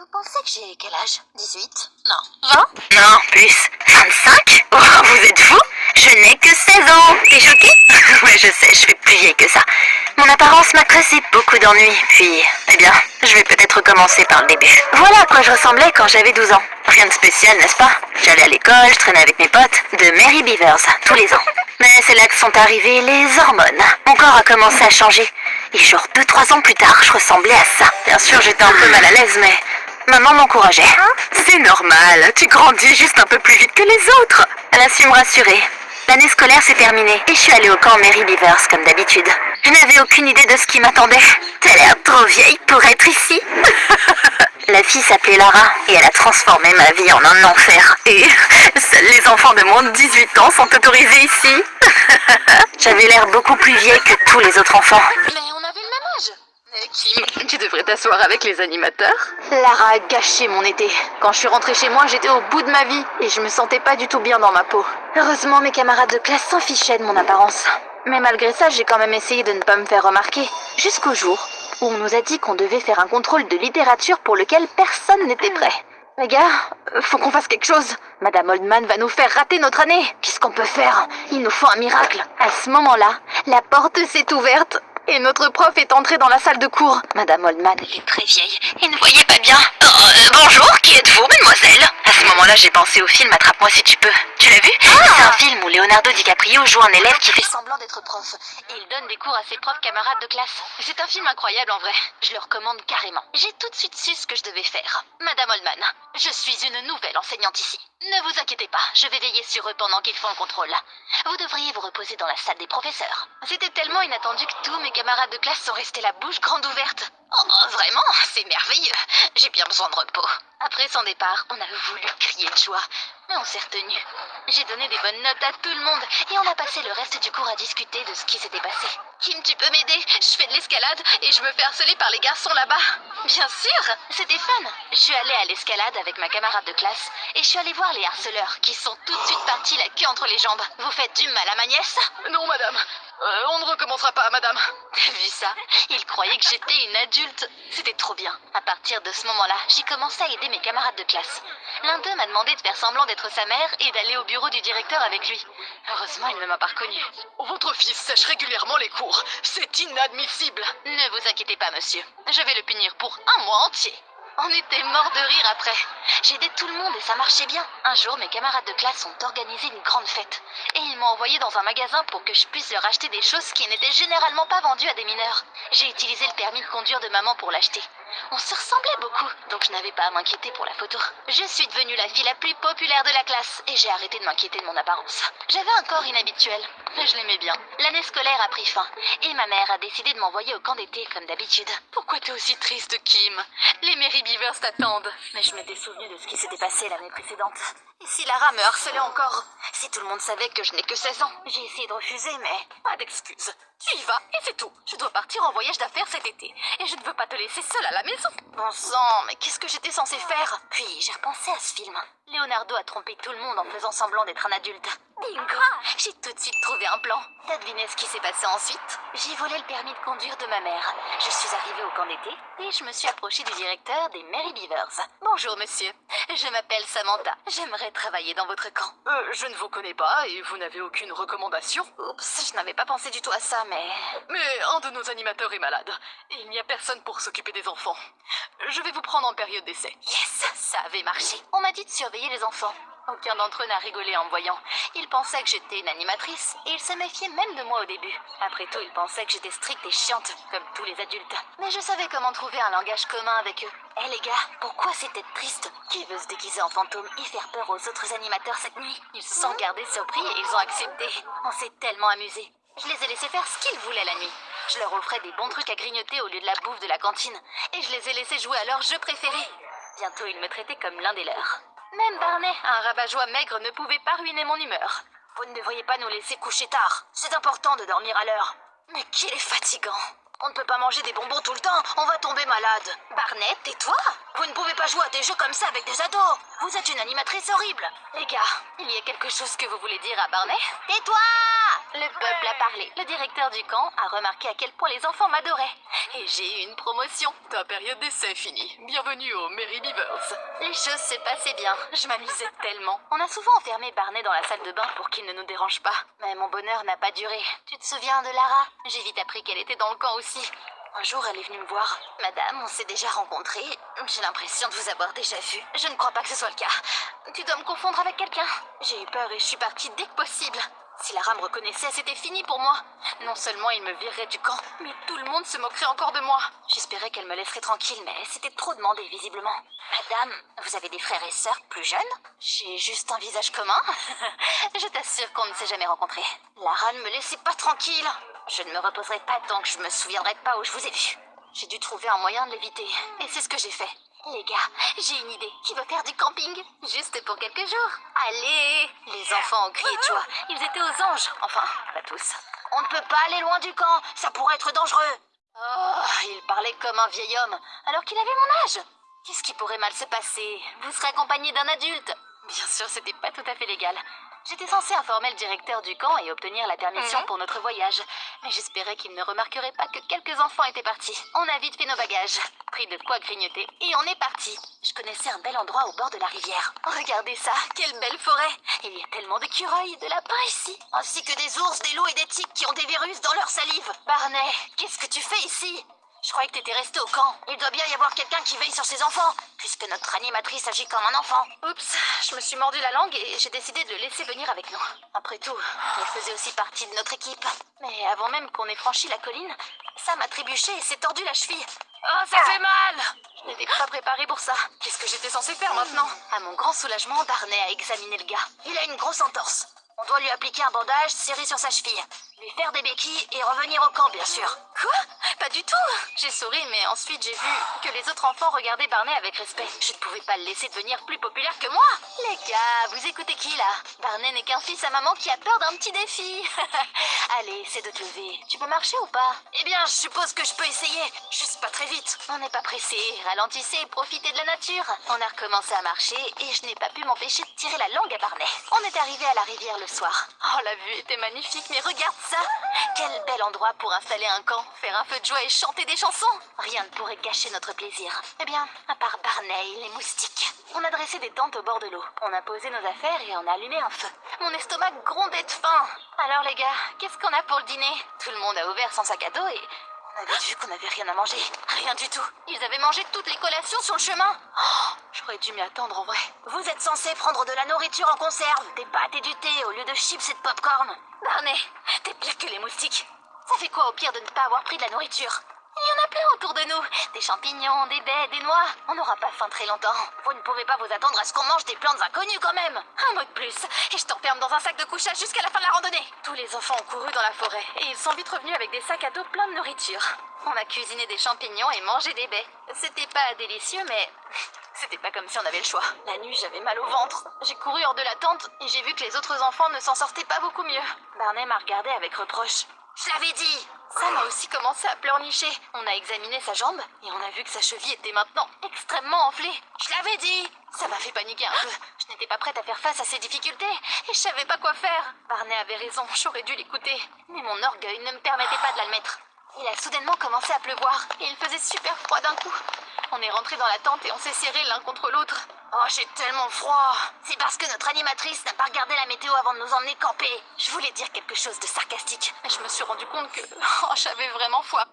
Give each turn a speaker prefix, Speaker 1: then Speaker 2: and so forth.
Speaker 1: Vous pensez que j'ai quel âge? 18? Non. 20?
Speaker 2: Non, plus. 25? Oh, vous êtes fous? Je n'ai que 16 ans. T'es choquée? Ouais, je sais, je fais plus vieille que ça. Mon apparence m'a causé beaucoup d'ennuis, puis, eh bien, je vais peut-être recommencer par le début. Voilà à quoi je ressemblais quand j'avais 12 ans. Rien de spécial, n'est-ce pas? J'allais à l'école, je traînais avec mes potes, de Mary Beavers, tous les ans. Mais c'est là que sont arrivées les hormones. Mon corps a commencé à changer. Et genre 2-3 ans plus tard, je ressemblais à ça. Bien sûr, j'étais un peu mal à l'aise, mais maman m'encourageait. C'est normal, tu grandis juste un peu plus vite que les autres. Elle a su me rassurer. L'année scolaire s'est terminée et je suis allée au camp Mary Beavers comme d'habitude. Je n'avais aucune idée de ce qui m'attendait. T'as l'air trop vieille pour être ici. La fille s'appelait Lara et elle a transformé ma vie en un enfer. Et seuls les enfants de moins de 18 ans sont autorisés ici. J'avais l'air beaucoup plus vieille que tous les autres enfants.
Speaker 1: Mais on avait le même âge.
Speaker 2: Kim, tu devrais t'asseoir avec les animateurs.
Speaker 3: Lara a gâché mon été. Quand je suis rentrée chez moi, j'étais au bout de ma vie et je me sentais pas du tout bien dans ma peau. Heureusement, mes camarades de classe s'en fichaient de mon apparence. Mais malgré ça, j'ai quand même essayé de ne pas me faire remarquer. Jusqu'au jour où on nous a dit qu'on devait faire un contrôle de littérature pour lequel personne n'était prêt. Les gars, faut qu'on fasse quelque chose. Madame Oldman va nous faire rater notre année. Qu'est-ce qu'on peut faire? Il nous faut un miracle. À ce moment-là, la porte s'est ouverte et notre prof est entrée dans la salle de cours. Madame Oldman était très vieille et ne voyait pas bien.
Speaker 2: Bonjour, qui êtes-vous, mademoiselle? À ce moment-là, j'ai pensé au film Attrape-moi si tu peux. Tu l'as vu? C'est un film où Leonardo DiCaprio joue un élève qui fait
Speaker 3: semblant d'être prof et il donne des cours à ses profs camarades de classe. C'est un film incroyable en vrai. Je le recommande carrément. J'ai tout de suite su ce que je devais faire. Madame Oldman, je suis une nouvelle enseignante ici. Ne vous inquiétez pas, je vais veiller sur eux pendant qu'ils font le contrôle. Vous devriez vous reposer dans la salle des professeurs. C'était tellement inattendu que tous mes camarades de classe sont restés la bouche grande ouverte. Oh, vraiment, c'est merveilleux. J'ai bien besoin de repos. Après son départ, on a voulu crier de joie, mais on s'est retenu. J'ai donné des bonnes notes à tout le monde et on a passé le reste du cours à discuter de ce qui s'était passé. Kim, tu peux m'aider? Je fais de l'escalade et je me fais harceler par les garçons là-bas. Bien sûr, c'était fun. Je suis allée à l'escalade avec ma camarade de classe et je suis allée voir les harceleurs qui sont tout de suite partis la queue entre les jambes. Vous faites du mal à ma nièce?
Speaker 4: Non, madame. On ne recommencera pas, madame.
Speaker 3: T'as vu ça? Ils croyaient que j'étais une adulte. C'était trop bien. À partir de ce moment-là, j'ai commencé à aider mes camarades de classe. L'un d'eux m'a demandé de faire semblant d'être sa mère et d'aller au bureau du directeur avec lui. Heureusement, il ne m'a pas reconnue.
Speaker 4: Votre fils sèche régulièrement les cours. C'est inadmissible.
Speaker 3: Ne vous inquiétez pas, monsieur. Je vais le punir pour un mois entier. On était morts de rire après. J'aidais tout le monde et ça marchait bien. Un jour, mes camarades de classe ont organisé une grande fête. Et ils m'ont envoyé dans un magasin pour que je puisse leur acheter des choses qui n'étaient généralement pas vendues à des mineurs. J'ai utilisé le permis de conduire de maman pour l'acheter. On se ressemblait beaucoup, donc je n'avais pas à m'inquiéter pour la photo. Je suis devenue la fille la plus populaire de la classe et j'ai arrêté de m'inquiéter de mon apparence. J'avais un corps inhabituel, mais je l'aimais bien. L'année scolaire a pris fin et ma mère a décidé de m'envoyer au camp d'été comme d'habitude.
Speaker 4: Pourquoi t'es aussi triste, Kim? Les Mary Beavers t'attendent.
Speaker 3: Mais je m'étais souvenue de ce qui s'était passé l'année précédente. Et si Lara me harcelait encore? Si tout le monde savait que je n'ai que 16 ans? J'ai essayé de refuser, mais...
Speaker 4: Pas d'excuses. Tu y vas et c'est tout. Je dois partir en voyage d'affaires cet été. Et je ne veux pas te laisser seule à la maison.
Speaker 3: Bon sang, mais qu'est-ce que j'étais censée faire? Puis j'ai repensé à ce film. Leonardo a trompé tout le monde en faisant semblant d'être un adulte. Bingo! J'ai tout de suite trouvé un plan. T'as deviné ce qui s'est passé ensuite? J'ai volé le permis de conduire de ma mère. Je suis arrivée au camp d'été et je me suis approchée du directeur des Mary Beavers. Bonjour monsieur, je m'appelle Samantha. J'aimerais travailler dans votre camp.
Speaker 4: Je ne vous connais pas et vous n'avez aucune recommandation.
Speaker 3: Oups, je n'avais pas pensé du tout à ça, mais...
Speaker 4: Mais un de nos animateurs est malade. Et il n'y a personne pour s'occuper des enfants. Je vais vous prendre en période d'essai.
Speaker 3: Yes, ça avait marché. On m'a dit de surveiller les enfants. Aucun d'entre eux n'a rigolé en me voyant. Ils pensaient que j'étais une animatrice et ils se méfiaient même de moi au début. Après tout, ils pensaient que j'étais stricte et chiante, comme tous les adultes. Mais je savais comment trouver un langage commun avec eux. Eh les gars, pourquoi c'était triste? Qui veut se déguiser en fantôme et faire peur aux autres animateurs cette nuit? Ils se sont gardés surpris et ils ont accepté. On s'est tellement amusés. Je les ai laissés faire ce qu'ils voulaient la nuit. Je leur offrais des bons trucs à grignoter au lieu de la bouffe de la cantine. Et je les ai laissés jouer à leur jeu préféré. Bientôt, ils me traitaient comme l'un des leurs. Même Barney, un rabat-joie maigre, ne pouvait pas ruiner mon humeur. Vous ne devriez pas nous laisser coucher tard. C'est important de dormir à l'heure. Mais qu'il est fatigant.
Speaker 1: On ne peut pas manger des bonbons tout le temps, on va tomber malade. Barney, tais-toi. Vous ne pouvez pas jouer à des jeux comme ça avec des ados. Vous êtes une animatrice horrible.
Speaker 3: Les gars, il y a quelque chose que vous voulez dire à Barney?
Speaker 1: Tais-toi.
Speaker 3: Le peuple a parlé. Le directeur du camp a remarqué à quel point les enfants m'adoraient. Et j'ai eu une promotion.
Speaker 4: Ta période d'essai est finie. Bienvenue aux Merry Beavers.
Speaker 3: Les choses se passaient bien. Je m'amusais tellement. On a souvent enfermé Barney dans la salle de bain pour qu'il ne nous dérange pas. Mais mon bonheur n'a pas duré. Tu te souviens de Lara? J'ai vite appris qu'elle était dans le camp aussi. Un jour, elle est venue me voir. Madame, on s'est déjà rencontrés. J'ai l'impression de vous avoir déjà vu. Je ne crois pas que ce soit le cas. Tu dois me confondre avec quelqu'un. J'ai eu peur et je suis partie dès que possible. Si Lara me reconnaissait, c'était fini pour moi. Non seulement il me virerait du camp, mais tout le monde se moquerait encore de moi. J'espérais qu'elle me laisserait tranquille, mais c'était trop demandé, visiblement. Madame, vous avez des frères et sœurs plus jeunes? J'ai juste un visage commun. Je t'assure qu'on ne s'est jamais rencontrés. Lara ne me laissait pas tranquille. Je ne me reposerai pas tant que je me souviendrai pas où je vous ai vu. J'ai dû trouver un moyen de l'éviter, et c'est ce que j'ai fait. Les gars, j'ai une idée. Qui veut faire du camping? Juste pour quelques jours. Allez! Les enfants ont crié de joie. Ils étaient aux anges. Enfin, pas tous.
Speaker 1: On ne peut pas aller loin du camp, ça pourrait être dangereux.
Speaker 3: Oh, il parlait comme un vieil homme, alors qu'il avait mon âge. Qu'est-ce qui pourrait mal se passer? Vous serez accompagné d'un adulte. Bien sûr, c'était pas tout à fait légal. J'étais censée informer le directeur du camp et obtenir la permission pour notre voyage. Mais j'espérais qu'il ne remarquerait pas que quelques enfants étaient partis. On a vite fait nos bagages, pris de quoi grignoter, et on est parti. Je connaissais un bel endroit au bord de la rivière. Regardez ça, quelle belle forêt! Il y a tellement d'écureuils, de lapins ici.
Speaker 1: Ainsi que des ours, des loups et des tiques qui ont des virus dans leur salive.
Speaker 3: Barney, qu'est-ce que tu fais ici? Je croyais que t'étais resté au camp.
Speaker 1: Il doit bien y avoir quelqu'un qui veille sur ses enfants, puisque notre animatrice agit comme un enfant.
Speaker 3: Oups, je me suis mordu la langue et j'ai décidé de le laisser venir avec nous. Après tout, il faisait aussi partie de notre équipe. Mais avant même qu'on ait franchi la colline, Sam a trébuché et s'est tordu la cheville.
Speaker 4: Oh, ça fait mal!
Speaker 3: Je n'étais pas préparée pour ça.
Speaker 4: Qu'est-ce que j'étais censée faire maintenant?
Speaker 3: À mon grand soulagement, Barney a examiné le gars.
Speaker 1: Il a une grosse entorse. On doit lui appliquer un bandage serré sur sa cheville, lui faire des béquilles et revenir au camp, bien sûr.
Speaker 3: Quoi? Pas du tout! J'ai souri, mais ensuite j'ai vu que les autres enfants regardaient Barney avec respect. Je ne pouvais pas le laisser devenir plus populaire que moi! Les gars, vous écoutez qui là? Barney n'est qu'un fils à maman qui a peur d'un petit défi. Allez, c'est de te lever. Tu peux marcher ou pas?
Speaker 1: Eh bien, je suppose que je peux essayer, juste pas très vite.
Speaker 3: On n'est pas pressé, ralentissez et profitez de la nature. On a recommencé à marcher et je n'ai pas pu m'empêcher de tirer la langue à Barney. On est arrivé à la rivière le soir. Oh, la vue était magnifique, mais regarde ça! Quel bel endroit pour installer un camp, faire un feu de joie et chanter des chansons! Rien ne pourrait gâcher notre plaisir. Eh bien, à part Barney et les moustiques. On a dressé des tentes au bord de l'eau. On a posé nos affaires et on a allumé un feu. Mon estomac grondait de faim. Alors les gars, qu'est-ce qu'on a pour le dîner? Tout le monde a ouvert son sac à dos et... on avait vu qu'on n'avait rien à manger. Rien du tout. Ils avaient mangé toutes les collations sur le chemin. Oh, j'aurais dû m'y attendre en vrai.
Speaker 1: Vous êtes censé prendre de la nourriture en conserve, des pâtes et du thé au lieu de chips et de popcorn.
Speaker 3: Barney, t'es pire que les moustiques. Ça fait quoi au pire de ne pas avoir pris de la nourriture? Il y en a plein autour de nous. Des champignons, des baies, des noix. On n'aura pas faim très longtemps.
Speaker 1: Vous ne pouvez pas vous attendre à ce qu'on mange des plantes inconnues quand même.
Speaker 3: Un mot de plus, et je t'enferme dans un sac de couchage jusqu'à la fin de la randonnée. Tous les enfants ont couru dans la forêt, et ils sont vite revenus avec des sacs à dos pleins de nourriture. On a cuisiné des champignons et mangé des baies. C'était pas délicieux, mais... c'était pas comme si on avait le choix. La nuit, j'avais mal au ventre. J'ai couru hors de la tente, et j'ai vu que les autres enfants ne s'en sortaient pas beaucoup mieux. Barney m'a regardé avec reproche.
Speaker 1: Je l'avais dit.
Speaker 3: Sam a aussi commencé à pleurnicher. On a examiné sa jambe et on a vu que sa cheville était maintenant extrêmement enflée.
Speaker 1: Je l'avais dit.
Speaker 3: Ça m'a fait paniquer un peu. Je n'étais pas prête à faire face à ces difficultés et je savais pas quoi faire. Barney avait raison, j'aurais dû l'écouter. Mais mon orgueil ne me permettait pas de l'admettre. Il a soudainement commencé à pleuvoir et il faisait super froid d'un coup. On est rentré dans la tente et on s'est serrés l'un contre l'autre.
Speaker 1: Oh, j'ai tellement froid. C'est parce que notre animatrice n'a pas regardé la météo avant de nous emmener camper.
Speaker 3: Je voulais dire quelque chose de sarcastique, mais je me suis rendu compte que j'avais vraiment foi.